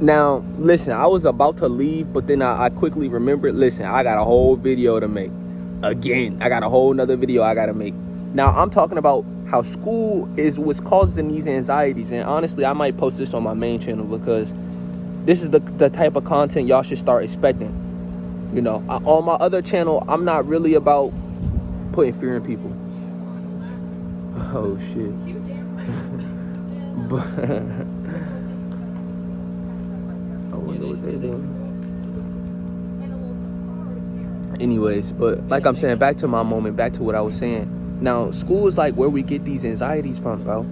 Now, listen, I was about to leave, but then I quickly remembered, listen, I got a whole video to make. Again, I got a whole nother video I gotta make. Now, I'm talking about how school is what's causing these anxieties. And honestly, I might post this on my main channel because this is the type of content y'all should start expecting. You know, on my other channel, I'm not really about putting fear in people. Oh, shit. But I wonder what they're doing. Anyways, but like I'm saying, back to my moment, back to what I was saying. Now, school is like where we get these anxieties from, bro.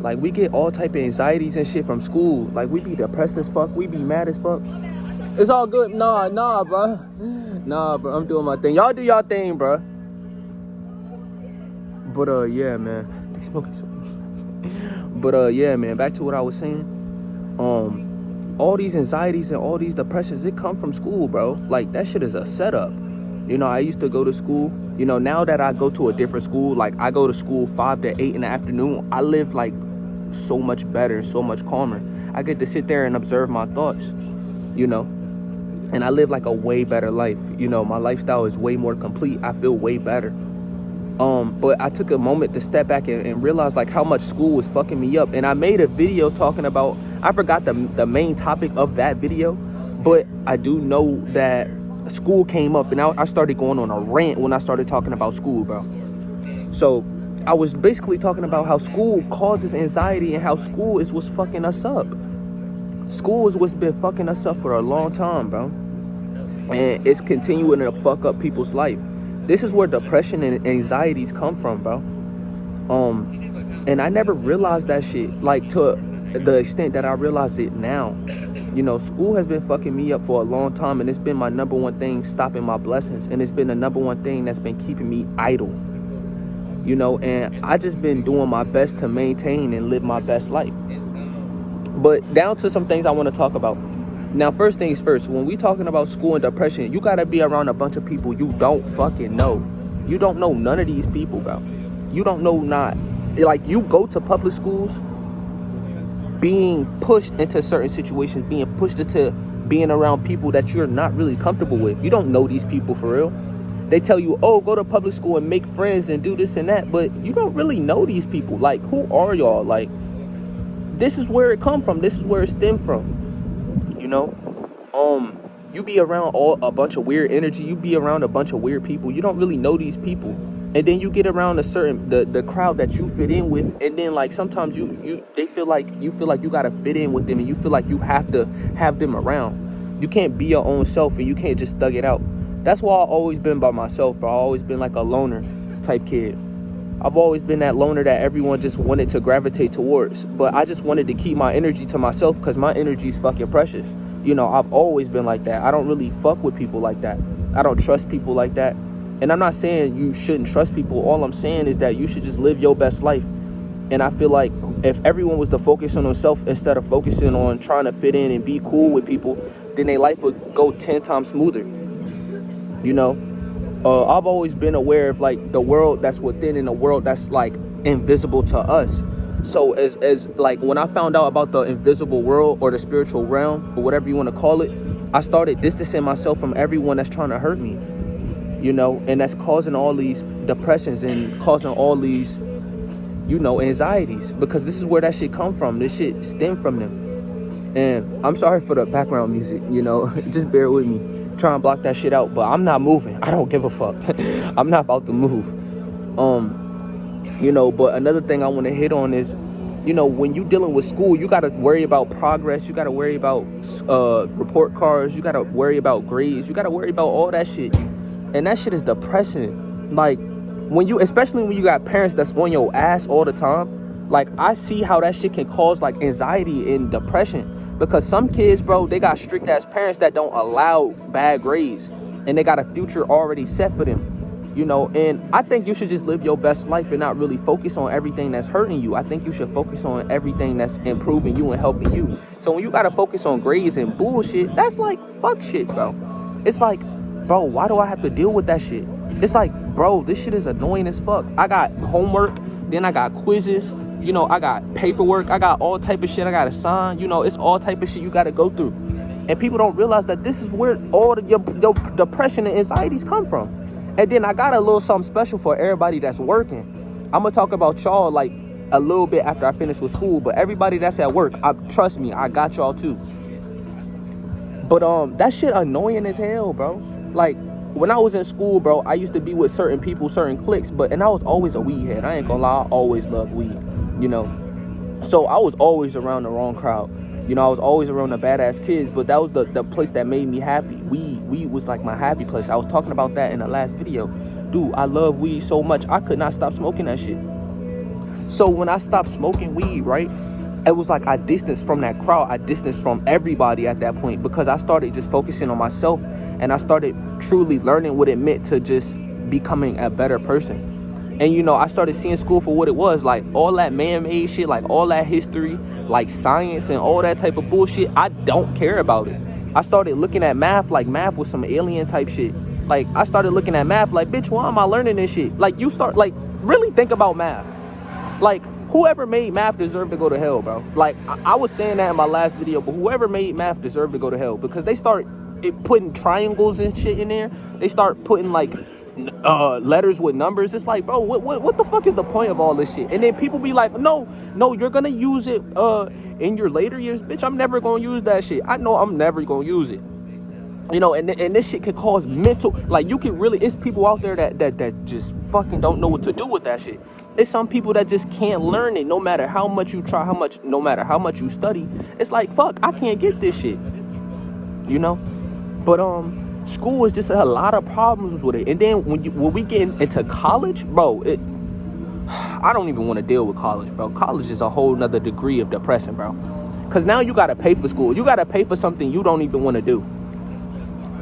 Like, we get all type of anxieties and shit from school. Like, we be depressed as fuck. We be mad as fuck. It's all good. Nah, bro. Nah, bro. I'm doing my thing. Y'all do y'all thing, bro. But, yeah, man. They smoking something. But, yeah, man. Back to what I was saying. All these anxieties and all these depressions, it come from school, bro. Like, that shit is a setup. You know, I used to go to school. You know, now that I go to a different school, like I go to school 5 to 8 in the afternoon, I live like so much better, so much calmer. I get to sit there and observe my thoughts, you know, and I live like a way better life. You know, my lifestyle is way more complete. I feel way better. But I took a moment to step back and realize like how much school was fucking me up. And I made a video talking about, I forgot the main topic of that video, but I do know that school came up and I started going on a rant when I started talking about school, bro. So I was basically talking about how school causes anxiety and how school is what's fucking us up. School is what's been fucking us up for a long time, bro. And it's continuing to fuck up people's life. This is where depression and anxieties come from, bro. And I never realized that shit, like to the extent that I realize it now. You know, school has been fucking me up for a long time, and it's been my number one thing stopping my blessings, and it's been the number one thing that's been keeping me idle. You know, and I just been doing my best to maintain and live my best life. But down to some things I want to talk about. Now, first things first, when we talking about school and depression, you gotta be around a bunch of people you don't fucking know. You don't know none of these people, bro. You don't know not. Like, you go to public schools being pushed into certain situations, being pushed into being around people that you're not really comfortable with. You don't know these people for real. They tell you, oh, go to public school and make friends and do this and that, but you don't really know these people. Like, who are y'all? Like, this is where it come from. This is where it stemmed from. You know, you be around a bunch of weird energy. You be around a bunch of weird people. You don't really know these people. And then you get around a certain the crowd that you fit in with, and then like sometimes they feel like you gotta fit in with them, and you feel like you have to have them around. You can't be your own self, and you can't just thug it out. That's why I've always been by myself, bro. I've always been like a loner type kid. I've always been that loner that everyone just wanted to gravitate towards, but I just wanted to keep my energy to myself because my energy is fucking precious. You know, I've always been like that. I don't really fuck with people like that. I don't trust people like that. And I'm not saying you shouldn't trust people. All I'm saying is that you should just live your best life. And I feel like if everyone was to focus on themselves instead of focusing on trying to fit in and be cool with people, then their life would go 10 times smoother. You know, I've always been aware of like the world that's within and the world that's like invisible to us. So as like when I found out about the invisible world or the spiritual realm or whatever you want to call it, I started distancing myself from everyone that's trying to hurt me. You know, and that's causing all these depressions and causing all these, you know, anxieties, because this is where that shit come from. This shit stem from them. And I'm sorry for the background music, you know, just bear with me. Try and block that shit out, but I'm not moving. I don't give a fuck. I'm not about to move. You know, but another thing I want to hit on is, you know, when you dealing with school, you got to worry about progress. You got to worry about report cards. You got to worry about grades. You got to worry about all that shit. And that shit is depressing. Like, especially when you got parents that's on your ass all the time. Like, I see how that shit can cause, like, anxiety and depression. Because some kids, bro, they got strict-ass parents that don't allow bad grades. And they got a future already set for them. You know, and I think you should just live your best life and not really focus on everything that's hurting you. I think you should focus on everything that's improving you and helping you. So when you got to focus on grades and bullshit, that's like, fuck shit, bro. It's like, bro, why do I have to deal with that shit? It's like, bro, this shit is annoying as fuck. I got homework, then I got quizzes, You know, I got paperwork. I got all type of shit I got to sign. You know, it's all type of shit you got to go through. And people don't realize that this is where all your depression and anxieties come from. And then I got a little something special for everybody that's working. I'm going to talk about y'all like a little bit after I finish with school. But everybody that's at work, trust me, I got y'all too. But that shit annoying as hell, bro. Like, when I was in school, bro, I used to be with certain people, certain cliques, and I was always a weed head. I ain't gonna lie, I always loved weed, you know. So I was always around the wrong crowd. You know, I was always around the badass kids, but that was the place that made me happy. Weed was like my happy place. I was talking about that in the last video. Dude, I love weed so much, I could not stop smoking that shit. So when I stopped smoking weed, right, it was like I distanced from that crowd. I distanced from everybody at that point because I started just focusing on myself, and I started truly learning what it meant to just becoming a better person. And, you know, I started seeing school for what it was, like all that man-made shit, like all that history, like science and all that type of bullshit. I don't care about it. I started looking at math like math was some alien type shit. Like, I started looking at math like, bitch, why am I learning this shit? Like, you start, like, really think about math. Like, whoever made math deserved to go to hell, bro. Like, I was saying that in my last video, but whoever made math deserved to go to hell because they start putting triangles and shit in there. They start putting, like, letters with numbers. It's like, bro, what the fuck is the point of all this shit? And then people be like, no, you're gonna use it in your later years. Bitch, I'm never gonna use that shit. I know I'm never gonna use it. You know, and this shit can cause mental, like, you can really, it's people out there that just fucking don't know what to do with that shit. It's some people that just can't learn it no matter how much you try, no matter how much you study. It's like, fuck, I can't get this shit, you know? But school is just a lot of problems with it. And then when we get into college, bro, I don't even want to deal with college, bro. College is a whole nother degree of depression, bro. Because now you got to pay for school. You got to pay for something you don't even want to do.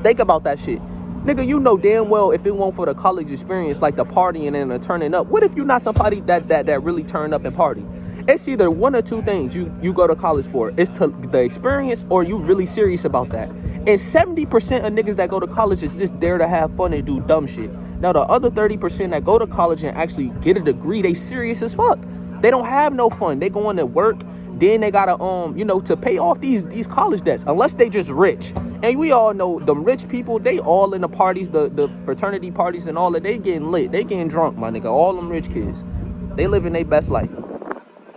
Think about that shit. Nigga, you know damn well if it weren't for the college experience, like the partying and the turning up, what if you're not somebody that really turn up and party? It's either one or two things you go to college for. It's the experience or you really serious about that. And 70% of niggas that go to college is just there to have fun and do dumb shit. Now, the other 30% that go to college and actually get a degree, they serious as fuck. They don't have no fun. They going to work. Then they gotta, to pay off these college debts, unless they just rich. And we all know them rich people, they all in the parties, the fraternity parties and all that, they getting lit. They getting drunk, my nigga. All them rich kids. They living their best life.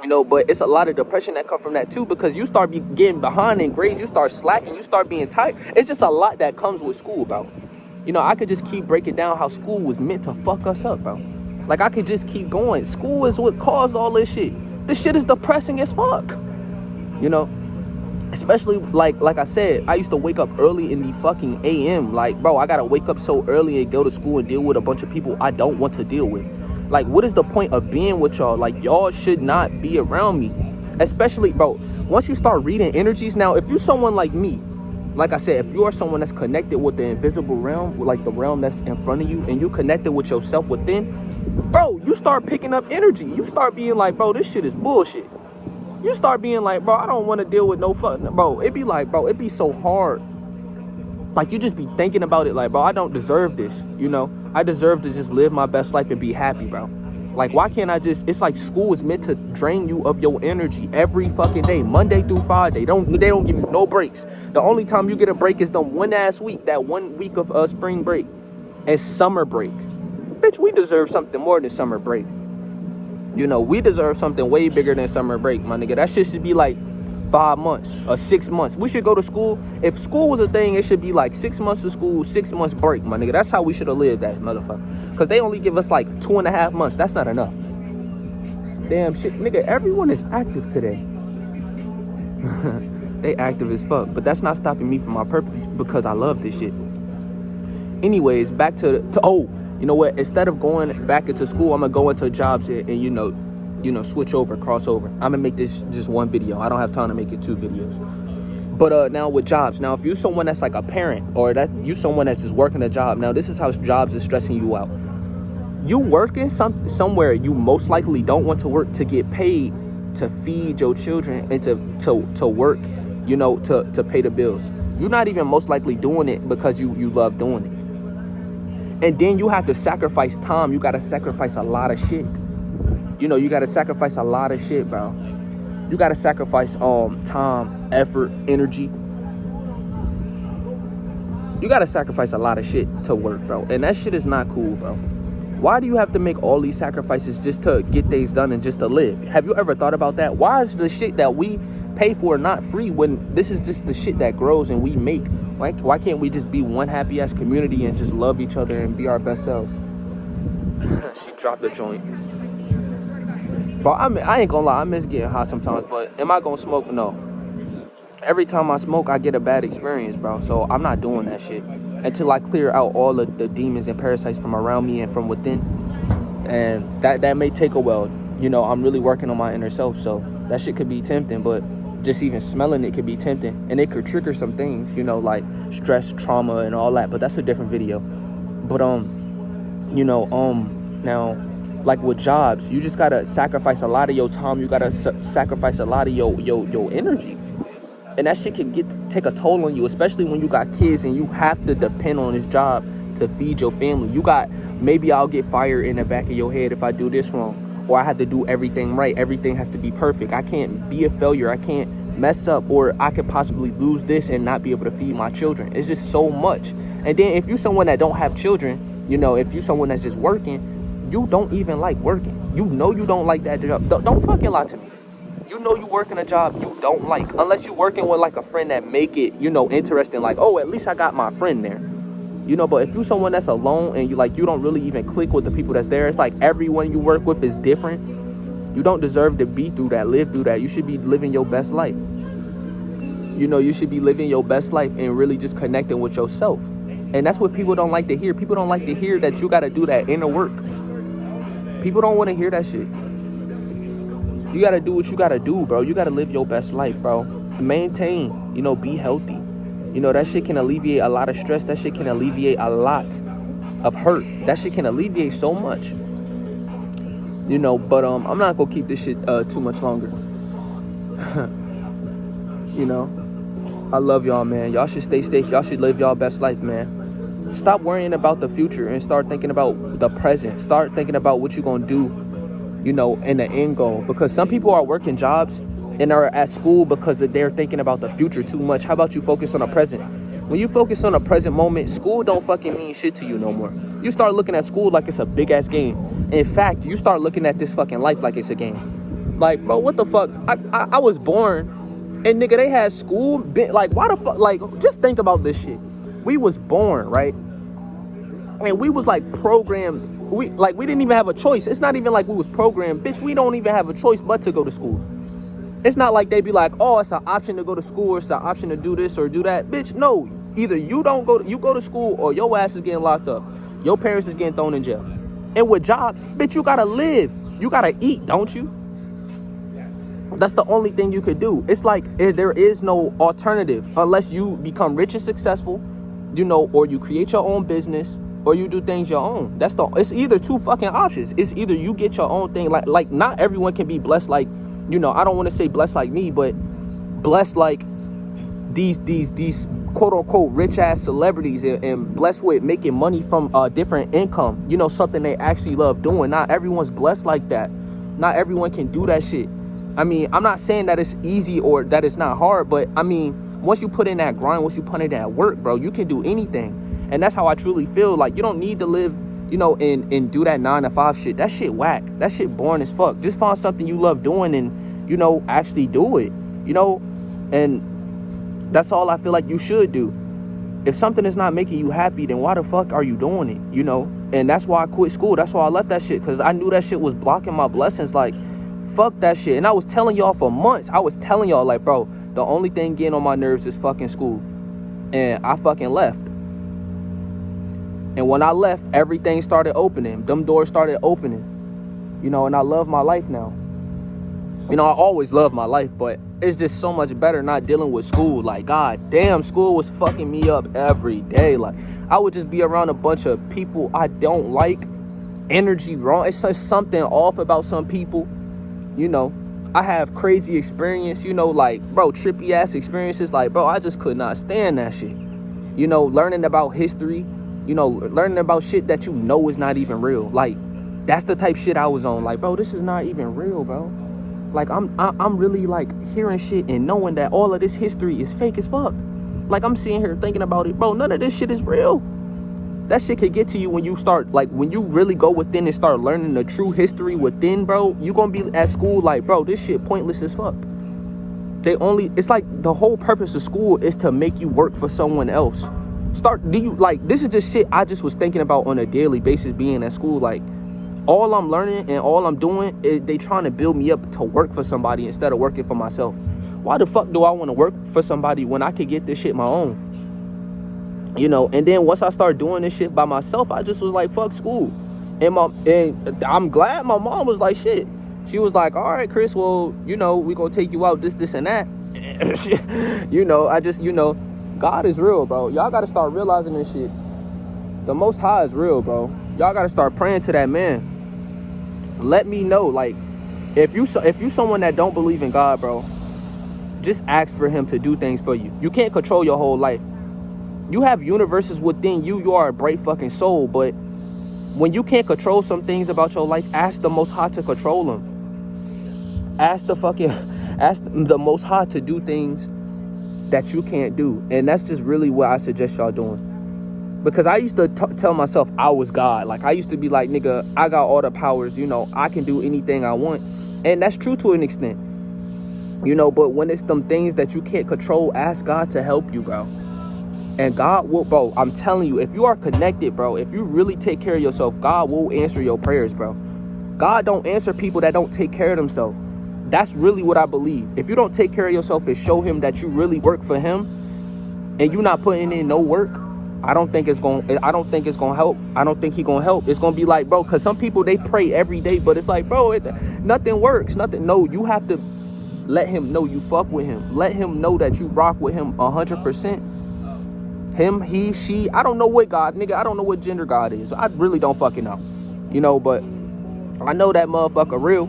You know, but it's a lot of depression that come from that too, because you start getting behind in grades, you start slacking, you start being tight. It's just a lot that comes with school, bro. You know, I could just keep breaking down how school was meant to fuck us up, bro. Like, I could just keep going. School is what caused all this shit. This shit is depressing as fuck, you know, especially like I said, I used to wake up early in the fucking AM. Like, bro, I gotta wake up so early and go to school and deal with a bunch of people I don't want to deal with. Like, what is the point of being with y'all? Like, y'all should not be around me, especially, bro, once you start reading energies. Now, if you're someone like me, like I said, if you are someone that's connected with the invisible realm, like the realm that's in front of you, and you connected with yourself within, bro, you start picking up energy. You start being like, bro, this shit is bullshit. You start being like, bro, I don't want to deal with no fuck. Bro, it be like, bro, it be so hard. Like, you just be thinking about it like, bro, I don't deserve this, you know? I deserve to just live my best life and be happy, bro. Like, why can't I just, it's like school is meant to drain you of your energy every fucking day, Monday through Friday. They don't give you no breaks. The only time you get a break is the one ass week, that 1 week of spring break and summer break. Bitch, we deserve something more than summer break. You know, we deserve something way bigger than summer break, my nigga. That shit should be like 5 months or 6 months. We should go to school. If school was a thing, it should be like 6 months of school, 6 months break, my nigga. That's how we should have lived that motherfucker. Because they only give us like 2.5 months. That's not enough. Damn shit, nigga, everyone is active today. They active as fuck. But that's not stopping me from my purpose, because I love this shit. Anyways, back to you know what? Instead of going back into school, I'm gonna go into jobs and you know, switch over, cross over. I'm gonna make this just one video. I don't have time to make it 2 videos. But now with jobs, now if you're someone that's like a parent, or that you someone that's just working a job, now this is how jobs is stressing you out. You working somewhere you most likely don't want to work to get paid to feed your children and to work, you know, to pay the bills. You're not even most likely doing it because you love doing it. And then you have to sacrifice time. You got to sacrifice a lot of shit. You know, you got to sacrifice a lot of shit, bro. You got to sacrifice time, effort, energy. You got to sacrifice a lot of shit to work, bro. And that shit is not cool, bro. Why do you have to make all these sacrifices just to get things done and just to live? Have you ever thought about that? Why is the shit that we pay for not free when this is just the shit that grows and we make? Why can't we just be one happy ass community and just love each other and be our best selves? She dropped the joint. Bro, I ain't gonna lie, I miss getting high sometimes, but am I gonna smoke? No. Every time I smoke, I get a bad experience, bro. So I'm not doing that shit until I clear out all of the demons and parasites from around me and from within. And that may take a while. You know, I'm really working on my inner self, so that shit could be tempting, but just even smelling it could be tempting. And it could trigger some things, you know, like stress, trauma, and all that. But that's a different video. But, you know, now, like with jobs, you just gotta sacrifice a lot of your time. You gotta sacrifice a lot of your energy. And that shit can take a toll on you, especially when you got kids and you have to depend on this job to feed your family. You got, maybe I'll get fired in the back of your head if I do this wrong. Or I have to do everything right. Everything has to be perfect. I can't be a failure. I can't mess up. Or I could possibly lose this and not be able to feed my children. It's just so much. And then if you're someone that don't have children, you know, if you're someone that's just working, you don't even like working. You know you don't like that job. Don't fucking lie to me. You know you working a job you don't like, unless you're working with like a friend that make it, you know, interesting. Like, oh, at least I got my friend there, you know. But if you're someone that's alone and you don't really even click with the people that's there, it's like everyone you work with is different. You don't deserve to be through that, live through that. You should be living your best life. You know, you should be living your best life and really just connecting with yourself. And that's what people don't like to hear. People don't like to hear that you got to do that inner work. People don't want to hear that shit. You got to do what you got to do, bro. You got to live your best life, bro. Maintain, you know, be healthy. You know, that shit can alleviate a lot of stress. That shit can alleviate a lot of hurt. That shit can alleviate so much. You know, but I'm not going to keep this shit too much longer. You know, I love y'all, man. Y'all should stay safe. Y'all should live y'all best life, man. Stop worrying about the future and start thinking about the present. Start thinking about what you're going to do, you know, in the end goal. Because some people are working jobs and are at school because they're thinking about the future too much. How about you focus on the present? When you focus on the present moment, school don't fucking mean shit to you no more. You start looking at school like it's a big ass game. In fact, you start looking at this fucking life like it's a game. Like, bro, what the fuck? I was born and nigga, they had school. Like, why the fuck? Like, just think about this shit. We was born, right? And we was like programmed. We didn't even have a choice. It's not even like we was programmed. Bitch, we don't even have a choice but to go to school. It's not like they be like, oh, it's an option to go to school, or it's an option to do this or do that. Bitch, no. Either you go to school or your ass is getting locked up. Your parents is getting thrown in jail. And with jobs, bitch, you gotta live. You gotta eat, don't you? That's the only thing you could do. It's like there is no alternative unless you become rich and successful, you know, or you create your own business, or you do things your own. It's either two fucking options. It's either you get your own thing. Like not everyone can be blessed like, you know, I don't want to say blessed like me, but blessed like these quote unquote rich ass celebrities and blessed with making money from a different income, you know, something they actually love doing. Not everyone's blessed like that. Not everyone can do that shit. I mean, I'm not saying that it's easy or that it's not hard, but I mean, once you put in that grind, once you put in that work, bro, you can do anything. And that's how I truly feel. Like, you don't need to live, you know, and do that 9-to-5 shit. That shit whack. That shit boring as fuck. Just find something you love doing and, you know, actually do it, you know? And that's all I feel like you should do. If something is not making you happy, then why the fuck are you doing it, you know? And that's why I quit school. That's why I left that shit, because I knew that shit was blocking my blessings. Like, fuck that shit. And I was telling y'all for months. I was telling y'all, like, bro, the only thing getting on my nerves is fucking school. And I fucking left. And when I left, everything started opening. Them doors started opening. You know, and I love my life now. You know, I always loved my life, but it's just so much better not dealing with school. Like, god damn, school was fucking me up every day. Like, I would just be around a bunch of people I don't like. Energy wrong. It's just something off about some people. You know, I have crazy experience, you know, like, bro, trippy ass experiences. Like, bro, I just could not stand that shit. You know, learning about history, you know, learning about shit that you know is not even real. Like, That's the type shit I was on. Like, bro, this is not even real, bro. Like, I'm really, like, hearing shit and knowing that all of this history is fake as fuck. Like, I'm sitting here thinking about it. Bro, none of this shit is real. That shit could get to you when you start, like, when you really go within and start learning the true history within, bro. You gonna be at school like, bro, this shit pointless as fuck. It's like the whole purpose of school is to make you work for someone else. This is just shit I just was thinking about on a daily basis being at school. Like, all I'm learning and all I'm doing is they trying to build me up to work for somebody instead of working for myself. Why the fuck do I want to work for somebody when I could get this shit my own? You know, and then once I started doing this shit by myself, I just was like, fuck school. And I'm glad my mom was like, shit. She was like, all right, Chris, well, you know, we gonna take you out, this, and that. You know, God is real, bro. Y'all gotta start realizing this shit. The Most High is real, bro. Y'all gotta start praying to that man. Let me know, like, if you someone that don't believe in God, bro, just ask for him to do things for you. You can't control your whole life. You have universes within you. You are a bright fucking soul, but when you can't control some things about your life, ask the Most High to control them. Ask the Most High to do things that you can't do. And that's just really what I suggest y'all doing. Because I used to tell myself I was God. Like, I used to be like, nigga, I got all the powers, you know, I can do anything I want. And that's true to an extent. You know, but when it's them things that you can't control, ask God to help you, bro. And God will, bro, I'm telling you, if you are connected, bro, if you really take care of yourself, God will answer your prayers, bro. God don't answer people that don't take care of themselves. That's really what I believe. If you don't take care of yourself and show him that you really work for him and you're not putting in no work, I don't think it's gonna help. I don't think he gonna help. It's gonna be like, bro, because some people, they pray every day, but it's like, bro, nothing works. No, you have to let him know you fuck with him. Let him know that you rock with him 100%. Him, he, she, I don't know what God, nigga, I don't know what gender God is. I really don't fucking know. You know, but I know that motherfucker real.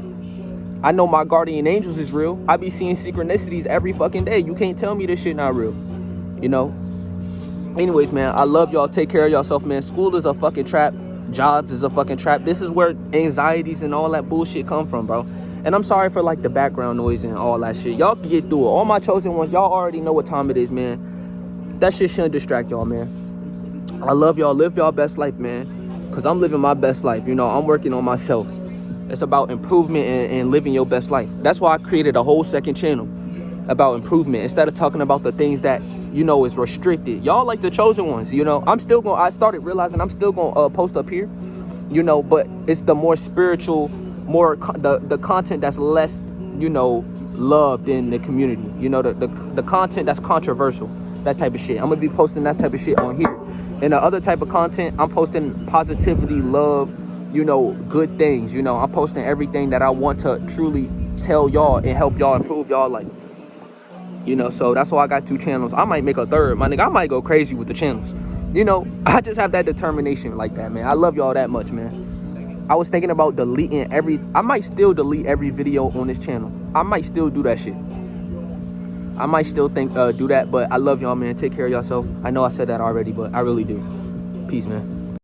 I know my guardian angels is real. I be seeing synchronicities every fucking day. You can't tell me this shit not real. You know? Anyways, man, I love y'all. Take care of yourself, man. School is a fucking trap. Jobs is a fucking trap. This is where anxieties and all that bullshit come from, bro. And I'm sorry for, like, the background noise and all that shit. Y'all can get through it. All my chosen ones, y'all already know what time it is, man. That shit shouldn't distract y'all, man. I love y'all. Live y'all best life, man. Because I'm living my best life. You know, I'm working on myself. It's about improvement and living your best life. That's why I created a whole second channel about improvement. Instead of talking about the things that, you know, is restricted. Y'all like the chosen ones, you know. I started realizing I'm still going to post up here, you know. But it's the more spiritual, the content that's less, you know, loved in the community. You know, the content that's controversial. That type of shit. I'm gonna be posting that type of shit on here. And the other type of content, I'm posting positivity, love, you know, good things. You know, I'm posting everything that I want to truly tell y'all and help y'all improve y'all life. You know, so that's why I got 2 channels. I might make a third, my nigga. I might go crazy with the channels. You know, I just have that determination like that, man. I love y'all that much, man. I was thinking about I might still delete every video on this channel. I might still do that shit. I might still do that, but I love y'all, man. Take care of yourself. I know I said that already, but I really do. Peace, man.